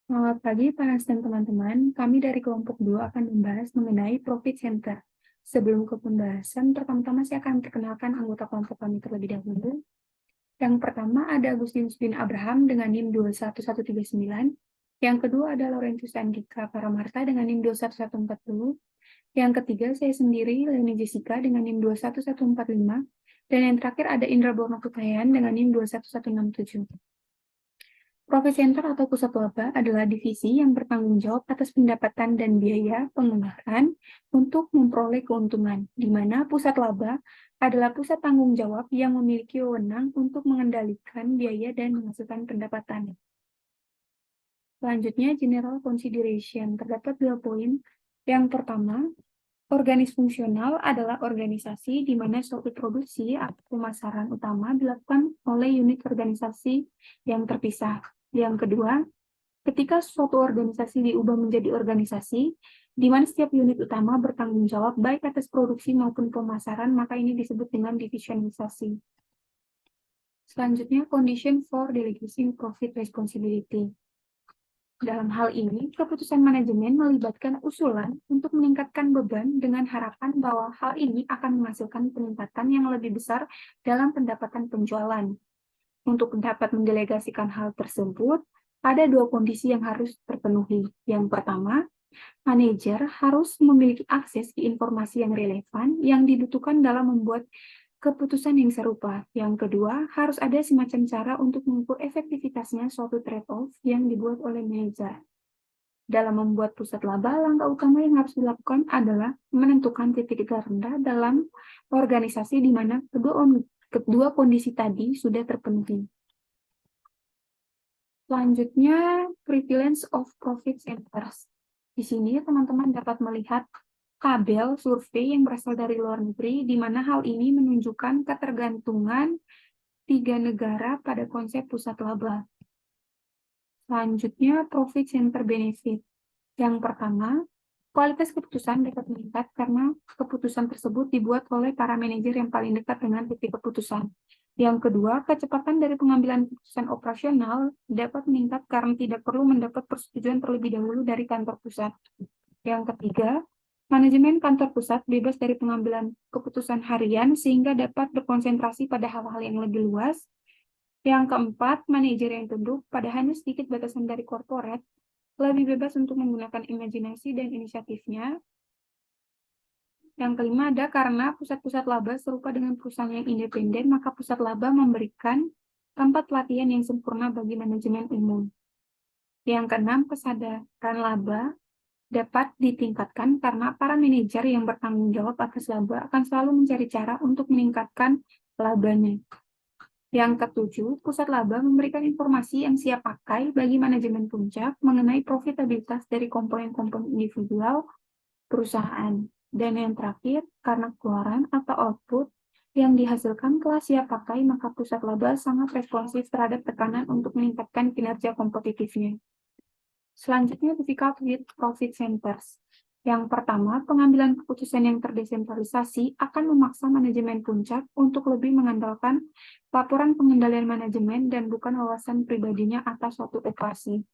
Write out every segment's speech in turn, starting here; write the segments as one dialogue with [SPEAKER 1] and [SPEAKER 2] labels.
[SPEAKER 1] Selamat pagi, Panas dan teman-teman. Kami dari kelompok 2 akan membahas mengenai profit center. Sebelum ke pembahasan, pertama-tama saya akan perkenalkan anggota kelompok kami terlebih dahulu. Yang pertama ada Agustinus bin Abraham dengan NIM 21139. Yang kedua ada Laurentius Andika Paramarta dengan NIM 21140. Yang ketiga saya sendiri, Leni Jessica dengan NIM 21145. Dan yang terakhir ada Indra Borno Kutayan dengan NIM 21167. Profit center atau pusat laba adalah divisi yang bertanggung jawab atas pendapatan dan biaya penggunaan untuk memperoleh keuntungan, di mana pusat laba adalah pusat tanggung jawab yang memiliki wewenang untuk mengendalikan biaya dan menghasilkan pendapatan. Selanjutnya, general consideration. Terdapat 2 poin. Yang pertama, organisasi fungsional adalah organisasi di mana suatu produksi atau pemasaran utama dilakukan oleh unit organisasi yang terpisah. Yang kedua, ketika suatu organisasi diubah menjadi organisasi, di mana setiap unit utama bertanggung jawab baik atas produksi maupun pemasaran, maka ini disebut dengan divisionisasi. Selanjutnya, condition for delegating profit responsibility. Dalam hal ini, keputusan manajemen melibatkan usulan untuk meningkatkan beban dengan harapan bahwa hal ini akan menghasilkan peningkatan yang lebih besar dalam pendapatan penjualan. Untuk dapat mendelegasikan hal tersebut, ada 2 kondisi yang harus terpenuhi. Yang pertama, manajer harus memiliki akses ke informasi yang relevan yang dibutuhkan dalam membuat keputusan yang serupa. Yang kedua, harus ada semacam cara untuk mengukur efektivitasnya suatu trade-off yang dibuat oleh manajer. Dalam membuat pusat laba, langkah utama yang harus dilakukan adalah menentukan titik terendah dalam organisasi di mana kedua kondisi tadi sudah terpenuhi. Selanjutnya, prevalence of profit centers. Di sini teman-teman dapat melihat tabel survei yang berasal dari luar negeri, di mana hal ini menunjukkan ketergantungan 3 negara pada konsep pusat laba. Selanjutnya, profit center benefit. Yang pertama, kualitas keputusan dapat meningkat karena keputusan tersebut dibuat oleh para manajer yang paling dekat dengan titik keputusan. Yang kedua, kecepatan dari pengambilan keputusan operasional dapat meningkat karena tidak perlu mendapat persetujuan terlebih dahulu dari kantor pusat. Yang ketiga, manajemen kantor pusat bebas dari pengambilan keputusan harian sehingga dapat berkonsentrasi pada hal-hal yang lebih luas. Yang keempat, manajer yang tunduk pada hanya sedikit batasan dari korporat lebih bebas untuk menggunakan imajinasi dan inisiatifnya. Yang kelima ada karena pusat-pusat laba serupa dengan perusahaan yang independen, maka pusat laba memberikan tempat pelatihan yang sempurna bagi manajemen umum. Yang keenam, kesadaran laba dapat ditingkatkan karena para manajer yang bertanggung jawab atas laba akan selalu mencari cara untuk meningkatkan labanya. Yang ketujuh, pusat laba memberikan informasi yang siap pakai bagi manajemen puncak mengenai profitabilitas dari komponen-komponen individual perusahaan. Dan yang terakhir, karena keluaran atau output yang dihasilkan telah siap pakai, maka pusat laba sangat responsif terhadap tekanan untuk meningkatkan kinerja kompetitifnya. Selanjutnya, difficult profit centers. Yang pertama, pengambilan keputusan yang terdesentralisasi akan memaksa manajemen puncak untuk lebih mengandalkan laporan pengendalian manajemen dan bukan wawasan pribadinya atas suatu operasi.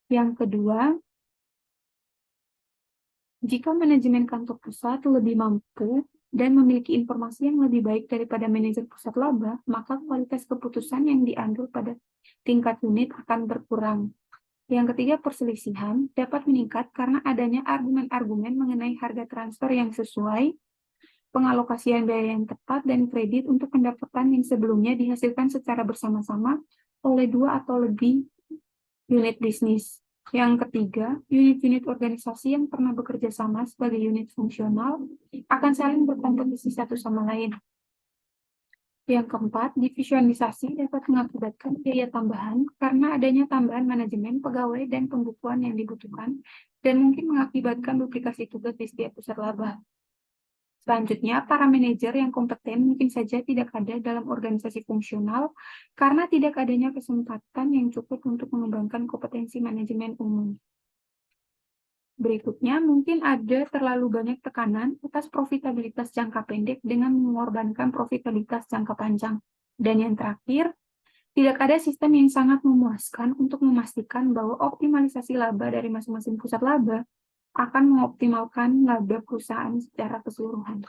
[SPEAKER 1] Yang kedua, jika manajemen kantor pusat lebih mampu dan memiliki informasi yang lebih baik daripada manajer pusat laba, maka kualitas keputusan yang diambil pada tingkat unit akan berkurang. Yang ketiga, perselisihan dapat meningkat karena adanya argumen-argumen mengenai harga transfer yang sesuai, pengalokasian biaya yang tepat, dan kredit untuk pendapatan yang sebelumnya dihasilkan secara bersama-sama oleh 2 atau lebih unit bisnis. Yang ketiga, unit-unit organisasi yang pernah bekerja sama sebagai unit fungsional akan saling berkompetisi satu sama lain. Yang keempat, divisionisasi dapat mengakibatkan biaya tambahan karena adanya tambahan manajemen, pegawai, dan pembukuan yang dibutuhkan, dan mungkin mengakibatkan duplikasi tugas di setiap pusat laba. Selanjutnya, para manajer yang kompeten mungkin saja tidak ada dalam organisasi fungsional karena tidak adanya kesempatan yang cukup untuk mengembangkan kompetensi manajemen umum. Berikutnya, mungkin ada terlalu banyak tekanan atas profitabilitas jangka pendek dengan mengorbankan profitabilitas jangka panjang. Dan yang terakhir, Tidak ada sistem yang sangat memuaskan untuk memastikan bahwa optimalisasi laba dari masing-masing pusat laba akan mengoptimalkan laba perusahaan secara keseluruhan.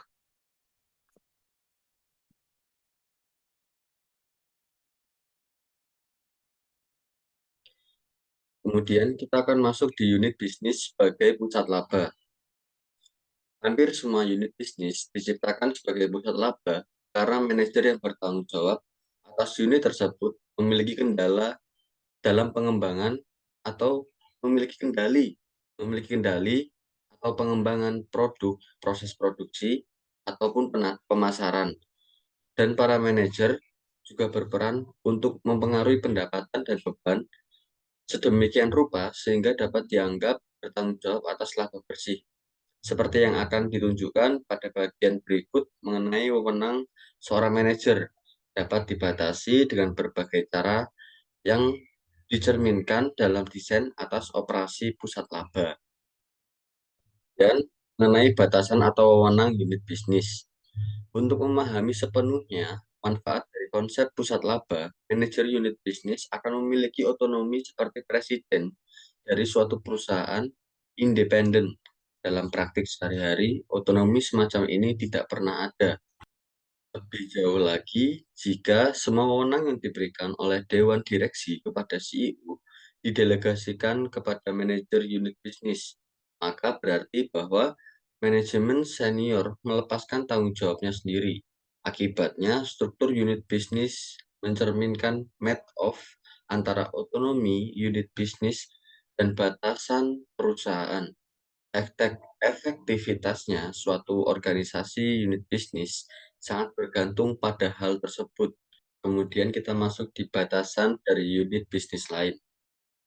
[SPEAKER 2] Kemudian kita akan masuk di unit bisnis sebagai pusat laba. Hampir semua unit bisnis diciptakan sebagai pusat laba karena manajer yang bertanggung jawab atas unit tersebut memiliki kendala dalam pengembangan atau memiliki kendali atau pengembangan produk, proses produksi, ataupun pemasaran. Dan para manajer juga berperan untuk mempengaruhi pendapatan dan beban sedemikian rupa sehingga dapat dianggap bertanggung jawab atas laba bersih. Seperti yang akan ditunjukkan pada bagian berikut mengenai wewenang seorang manajer dapat dibatasi dengan berbagai cara yang dicerminkan dalam desain atas operasi pusat laba. Dan mengenai batasan atau wewenang unit bisnis. Untuk memahami sepenuhnya manfaat dari konsep pusat laba, manajer unit bisnis akan memiliki otonomi seperti presiden dari suatu perusahaan independen. Dalam praktik sehari-hari, otonomi semacam ini tidak pernah ada. Lebih jauh lagi, jika semua wewenang yang diberikan oleh Dewan Direksi kepada CEO didelegasikan kepada manajer unit bisnis, maka berarti bahwa manajemen senior melepaskan tanggung jawabnya sendiri. Akibatnya, struktur unit bisnis mencerminkan trade-off antara otonomi unit bisnis dan batasan perusahaan. Efektivitasnya suatu organisasi unit bisnis sangat bergantung pada hal tersebut. Kemudian kita masuk di batasan dari unit bisnis lain.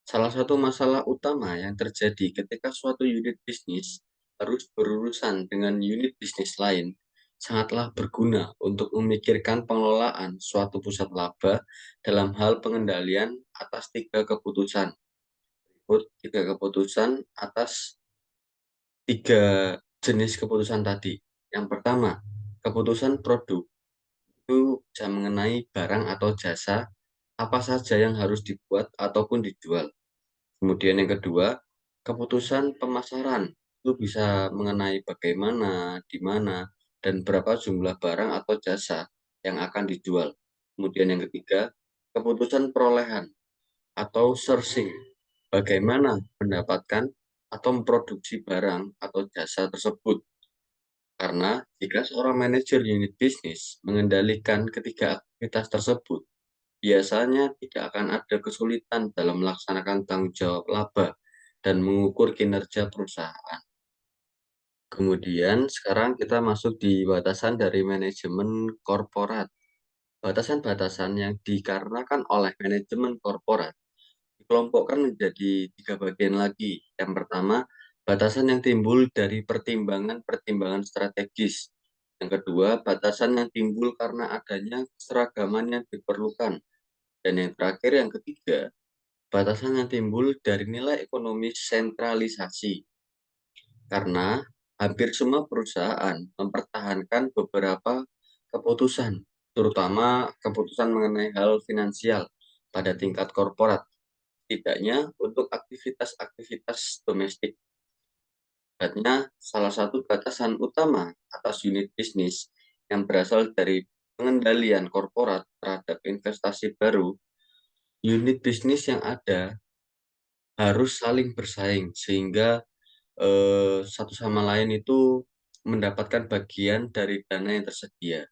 [SPEAKER 2] Salah satu masalah utama yang terjadi ketika suatu unit bisnis harus berurusan dengan unit bisnis lain sangatlah berguna untuk memikirkan pengelolaan suatu pusat laba dalam hal pengendalian atas tiga keputusan. Tiga keputusan atas tiga jenis keputusan tadi. Yang pertama, keputusan produk itu bisa mengenai barang atau jasa apa saja yang harus dibuat ataupun dijual. Kemudian yang kedua, keputusan pemasaran itu bisa mengenai bagaimana, di mana, dan berapa jumlah barang atau jasa yang akan dijual. Kemudian yang ketiga, keputusan perolehan atau sourcing, bagaimana mendapatkan atau memproduksi barang atau jasa tersebut. Karena jika seorang manajer unit bisnis mengendalikan ketiga aktivitas tersebut, biasanya tidak akan ada kesulitan dalam melaksanakan tanggung jawab laba dan mengukur kinerja perusahaan. Kemudian sekarang kita masuk di batasan dari manajemen korporat. Batasan-batasan yang dikarenakan oleh manajemen korporat dikelompokkan menjadi tiga bagian lagi. Yang pertama, batasan yang timbul dari pertimbangan-pertimbangan strategis. Yang kedua, batasan yang timbul karena adanya keseragaman yang diperlukan. Dan yang terakhir, yang ketiga, batasan yang timbul dari nilai ekonomi sentralisasi. Karena hampir semua perusahaan mempertahankan beberapa keputusan, terutama keputusan mengenai hal finansial pada tingkat korporat, setidaknya untuk aktivitas-aktivitas domestik. Artinya, salah satu batasan utama atas unit bisnis yang berasal dari pengendalian korporat terhadap investasi baru, unit bisnis yang ada harus saling bersaing sehingga satu sama lain itu mendapatkan bagian dari dana yang tersedia.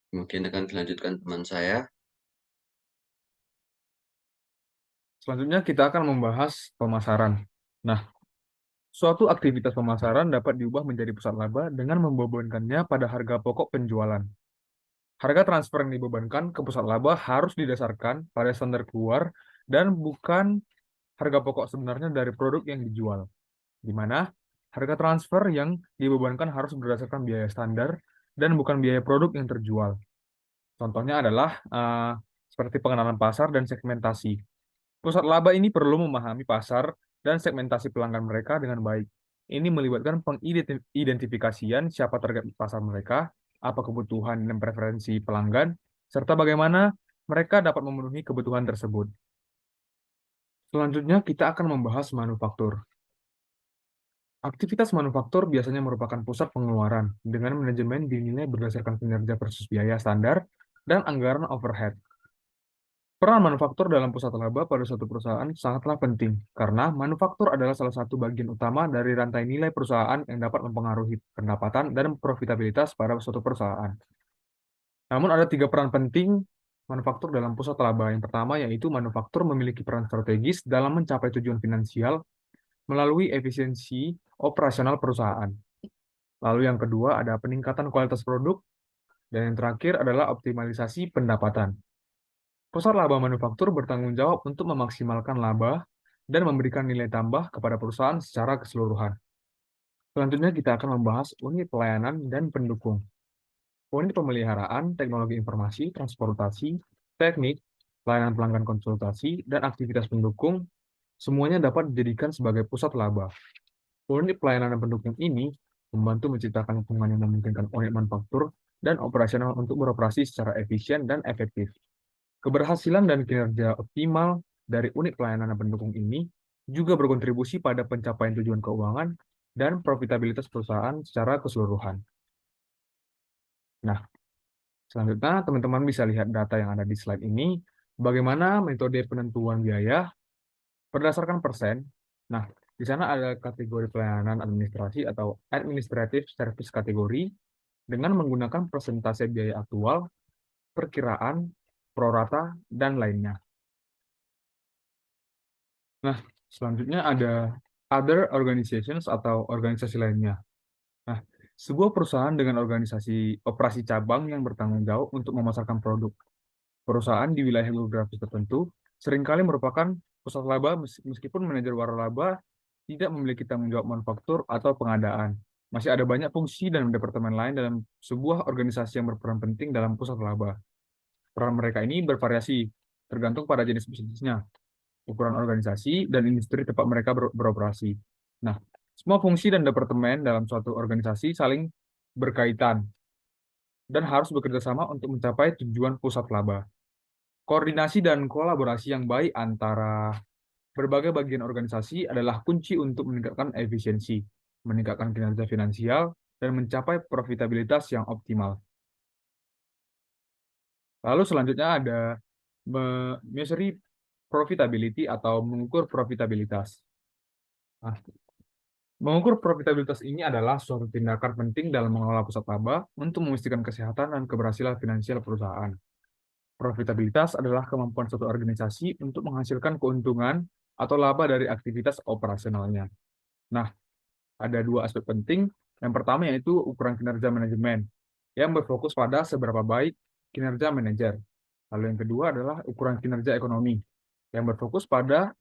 [SPEAKER 2] Kemudian akan dilanjutkan teman saya.
[SPEAKER 3] Selanjutnya kita akan membahas pemasaran. Nah, suatu aktivitas pemasaran dapat diubah menjadi pusat laba dengan membebankannya pada harga pokok penjualan. Harga transfer yang dibebankan ke pusat laba harus didasarkan pada standar keluar dan bukan harga pokok sebenarnya dari produk yang dijual, di mana harga transfer yang dibebankan harus berdasarkan biaya standar dan bukan biaya produk yang terjual. Contohnya adalah seperti pengenalan pasar dan segmentasi. Pusat laba ini perlu memahami pasar dan segmentasi pelanggan mereka dengan baik. Ini melibatkan pengidentifikasian siapa target pasar mereka, apa kebutuhan dan preferensi pelanggan, serta bagaimana mereka dapat memenuhi kebutuhan tersebut. Selanjutnya, kita akan membahas manufaktur. Aktivitas manufaktur biasanya merupakan pusat pengeluaran, dengan manajemen dinilai berdasarkan kinerja versus biaya standar dan anggaran overhead. Peran manufaktur dalam pusat laba pada suatu perusahaan sangatlah penting, karena manufaktur adalah salah satu bagian utama dari rantai nilai perusahaan yang dapat mempengaruhi pendapatan dan profitabilitas pada suatu perusahaan. Namun ada 3 peran penting manufaktur dalam pusat laba. Yang pertama yaitu manufaktur memiliki peran strategis dalam mencapai tujuan finansial melalui efisiensi operasional perusahaan. Lalu yang kedua ada peningkatan kualitas produk, dan yang terakhir adalah optimalisasi pendapatan. Pusat laba manufaktur bertanggung jawab untuk memaksimalkan laba dan memberikan nilai tambah kepada perusahaan secara keseluruhan. Selanjutnya kita akan membahas unit pelayanan dan pendukung. Unit pemeliharaan, teknologi informasi, transportasi, teknik, pelayanan pelanggan konsultasi, dan aktivitas pendukung semuanya dapat dijadikan sebagai pusat laba. Unit pelayanan dan pendukung ini membantu menciptakan lingkungan yang memungkinkan unit manufaktur dan operasional untuk beroperasi secara efisien dan efektif. Keberhasilan dan kinerja optimal dari unit pelayanan dan pendukung ini juga berkontribusi pada pencapaian tujuan keuangan dan profitabilitas perusahaan secara keseluruhan. Nah, selanjutnya teman-teman bisa lihat data yang ada di slide ini, bagaimana metode penentuan biaya berdasarkan persen. Nah, di sana ada kategori pelayanan administrasi atau administrative service kategori dengan menggunakan persentase biaya aktual, perkiraan, prorata, dan lainnya. Nah, selanjutnya ada other organizations atau organisasi lainnya. Nah, sebuah perusahaan dengan organisasi operasi cabang yang bertanggung jawab untuk memasarkan produk. Perusahaan di wilayah geografis tertentu seringkali merupakan pusat laba meskipun manajer waralaba tidak memiliki tanggung jawab manufaktur atau pengadaan. Masih ada banyak fungsi dan departemen lain dalam sebuah organisasi yang berperan penting dalam pusat laba. Peran mereka ini bervariasi, tergantung pada jenis bisnisnya, ukuran organisasi, dan industri tempat mereka beroperasi. Nah, semua fungsi dan departemen dalam suatu organisasi saling berkaitan dan harus bekerja sama untuk mencapai tujuan pusat laba. Koordinasi dan kolaborasi yang baik antara berbagai bagian organisasi adalah kunci untuk meningkatkan efisiensi, meningkatkan kinerja finansial, dan mencapai profitabilitas yang optimal. Lalu selanjutnya ada measure profitability atau mengukur profitabilitas. Nah, mengukur profitabilitas ini adalah suatu tindakan penting dalam mengelola pusat laba untuk memastikan kesehatan dan keberhasilan finansial perusahaan. Profitabilitas adalah kemampuan suatu organisasi untuk menghasilkan keuntungan atau laba dari aktivitas operasionalnya. Nah, ada 2 aspek penting. Yang pertama yaitu ukuran kinerja manajemen, yang berfokus pada seberapa baik kinerja manajer. Lalu yang kedua adalah ukuran kinerja ekonomi, yang berfokus pada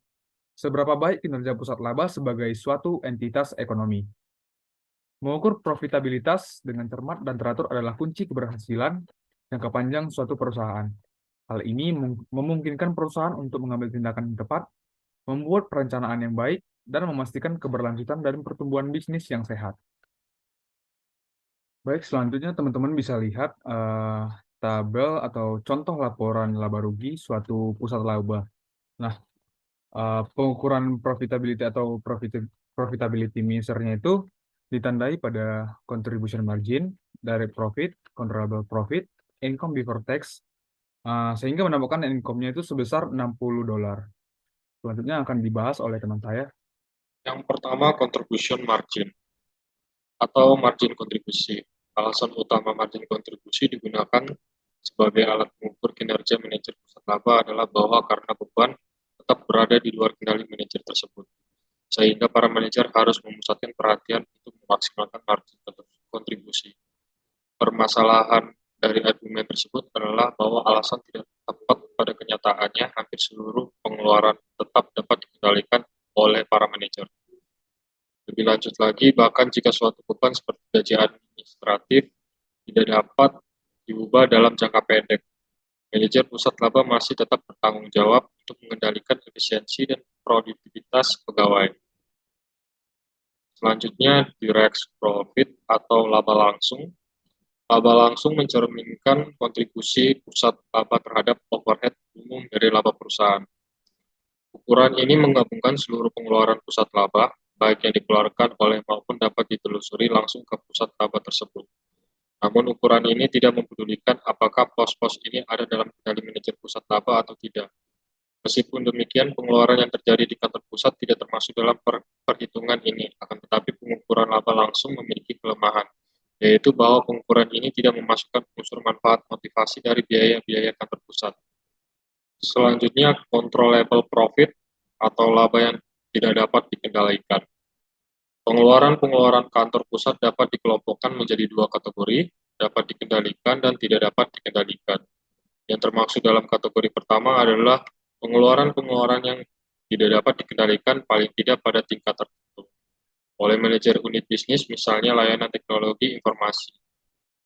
[SPEAKER 3] seberapa baik kinerja pusat laba sebagai suatu entitas ekonomi. Mengukur profitabilitas dengan cermat dan teratur adalah kunci keberhasilan jangka panjang suatu perusahaan. Hal ini memungkinkan perusahaan untuk mengambil tindakan yang tepat, membuat perencanaan yang baik, dan memastikan keberlanjutan dan pertumbuhan bisnis yang sehat. Baik, selanjutnya teman-teman bisa lihat tabel atau contoh laporan laba rugi suatu pusat laba. Nah, pengukuran profitability atau profitability measure-nya itu ditandai pada contribution margin, direct profit, controllable profit, income before tax, sehingga menambahkan income-nya itu sebesar $60. Selanjutnya akan dibahas oleh teman saya.
[SPEAKER 4] Yang pertama, contribution margin atau margin kontribusi. Alasan utama margin kontribusi digunakan sebagai alat mengukur kinerja manajer pusat laba adalah bahwa karena beban tetap berada di luar kendali manajer tersebut, sehingga para manajer harus memusatkan perhatian untuk memaksimalkan margin kontribusi. Permasalahan dari argumen tersebut adalah bahwa alasan tidak tepat pada kenyataannya hampir seluruh pengeluaran tetap dapat dikendalikan oleh para manajer. Lebih lanjut lagi, bahkan jika suatu beban seperti gaji administratif tidak dapat diubah dalam jangka pendek, manajer pusat laba masih tetap bertanggung jawab untuk mengendalikan efisiensi dan produktivitas pegawai. Selanjutnya, direct profit atau laba langsung. Laba langsung mencerminkan kontribusi pusat laba terhadap overhead umum dari laba perusahaan. Ukuran ini menggabungkan seluruh pengeluaran pusat laba, baik yang dikeluarkan oleh maupun dapat ditelusuri langsung ke pusat laba tersebut. Namun ukuran ini tidak mempedulikan apakah pos-pos ini ada dalam kendali manajer pusat laba atau tidak. Meskipun demikian, pengeluaran yang terjadi di kantor pusat tidak termasuk dalam perhitungan ini, akan tetapi pengukuran laba langsung memiliki kelemahan, yaitu bahwa pengukuran ini tidak memasukkan unsur manfaat motivasi dari biaya-biaya kantor pusat. Selanjutnya, controllable profit atau laba yang tidak dapat dikendalikan. Pengeluaran-pengeluaran kantor pusat dapat dikelompokkan menjadi dua kategori, dapat dikendalikan dan tidak dapat dikendalikan. Yang termaksud dalam kategori pertama adalah pengeluaran-pengeluaran yang tidak dapat dikendalikan paling tidak pada tingkat tertentu oleh manajer unit bisnis, misalnya layanan teknologi informasi.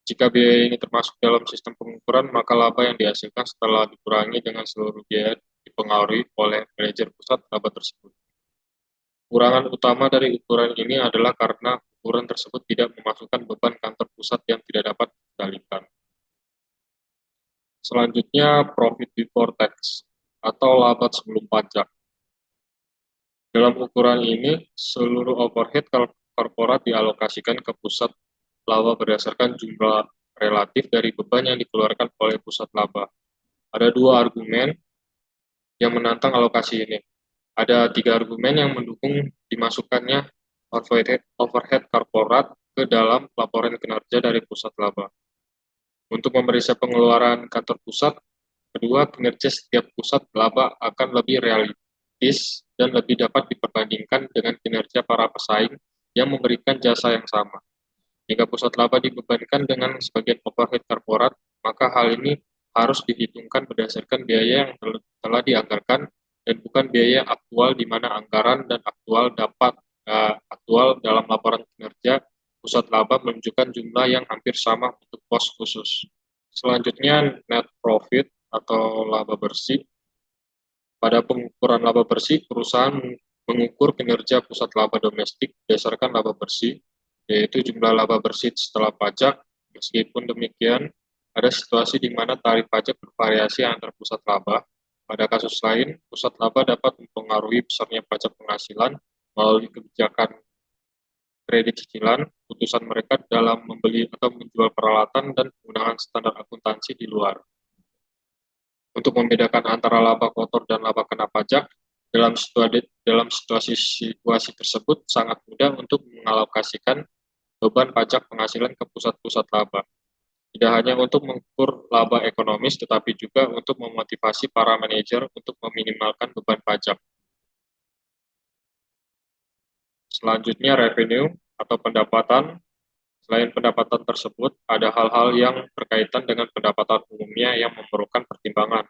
[SPEAKER 4] Jika biaya ini termasuk dalam sistem pengukuran, maka laba yang dihasilkan setelah dikurangi dengan seluruh biaya dipengaruhi oleh manajer pusat laba tersebut. Kurangan utama dari ukuran ini adalah karena ukuran tersebut tidak memasukkan beban kantor pusat yang tidak dapat dikendalikan. Selanjutnya, profit before tax atau laba sebelum pajak. Dalam ukuran ini, seluruh overhead korporat dialokasikan ke pusat laba berdasarkan jumlah relatif dari beban yang dikeluarkan oleh pusat laba. Ada dua argumen yang menantang alokasi ini. Ada tiga argumen yang mendukung dimasukkannya overhead korporat ke dalam laporan kinerja dari pusat laba. Untuk memeriksa pengeluaran kantor pusat, kedua, kinerja setiap pusat laba akan lebih realistis dan lebih dapat diperbandingkan dengan kinerja para pesaing yang memberikan jasa yang sama. Jika pusat laba dibebankan dengan sebagian overhead korporat, maka hal ini harus dihitungkan berdasarkan biaya yang telah dianggarkan dan bukan biaya aktual di mana anggaran dan aktual dalam laporan kinerja pusat laba menunjukkan jumlah yang hampir sama untuk pos khusus. Selanjutnya, net profit atau laba bersih. Pada pengukuran laba bersih, perusahaan mengukur kinerja pusat laba domestik berdasarkan laba bersih, yaitu jumlah laba bersih setelah pajak. Meskipun demikian, ada situasi di mana tarif pajak bervariasi antar pusat laba. Pada kasus lain, pusat laba dapat mempengaruhi besarnya pajak penghasilan melalui kebijakan kredit cicilan, keputusan mereka dalam membeli atau menjual peralatan, dan penggunaan standar akuntansi di luar. Untuk membedakan antara laba kotor dan laba kena pajak, dalam situasi tersebut sangat mudah untuk mengalokasikan beban pajak penghasilan ke pusat-pusat laba. Tidak hanya untuk mengukur laba ekonomis, tetapi juga untuk memotivasi para manajer untuk meminimalkan beban pajak. Selanjutnya, revenue atau pendapatan. Selain pendapatan tersebut, ada hal-hal yang berkaitan dengan pendapatan umumnya yang memerlukan pertimbangan.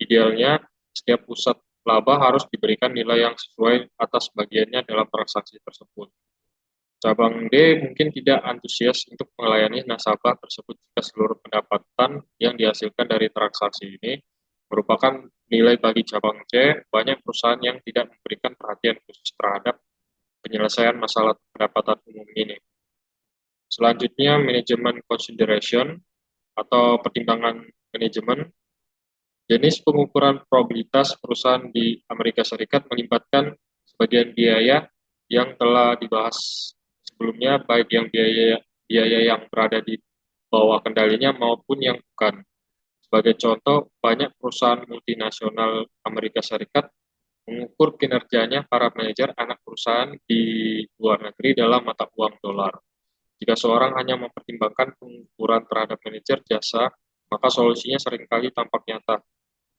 [SPEAKER 4] Idealnya, setiap pusat laba harus diberikan nilai yang sesuai atas bagiannya dalam transaksi tersebut. Cabang D mungkin tidak antusias untuk melayani nasabah tersebut jika seluruh pendapatan yang dihasilkan dari transaksi ini merupakan nilai bagi cabang C. Banyak perusahaan yang tidak memberikan perhatian khusus terhadap penyelesaian masalah pendapatan umum ini. Selanjutnya, manajemen consideration atau pertimbangan manajemen. Jenis pengukuran probabilitas perusahaan di Amerika Serikat melibatkan sebagian biaya yang telah dibahas sebelumnya, baik yang biaya yang berada di bawah kendalinya maupun yang bukan. Sebagai contoh, banyak perusahaan multinasional Amerika Serikat mengukur kinerjanya para manajer anak perusahaan di luar negeri dalam mata uang dolar. Jika seorang hanya mempertimbangkan pengukuran terhadap manajer jasa, maka solusinya seringkali tampak nyata.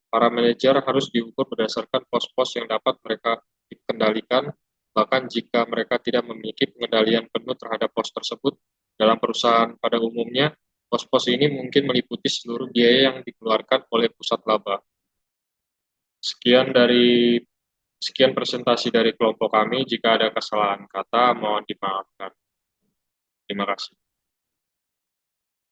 [SPEAKER 4] Para manajer harus diukur berdasarkan pos-pos yang dapat mereka kendalikan, bahkan jika mereka tidak memiliki pengendalian penuh terhadap pos tersebut. Dalam perusahaan pada umumnya, pos-pos ini mungkin meliputi seluruh biaya yang dikeluarkan oleh pusat laba. Sekian presentasi dari kelompok kami. Jika ada kesalahan kata, mohon dimaafkan. Terima kasih.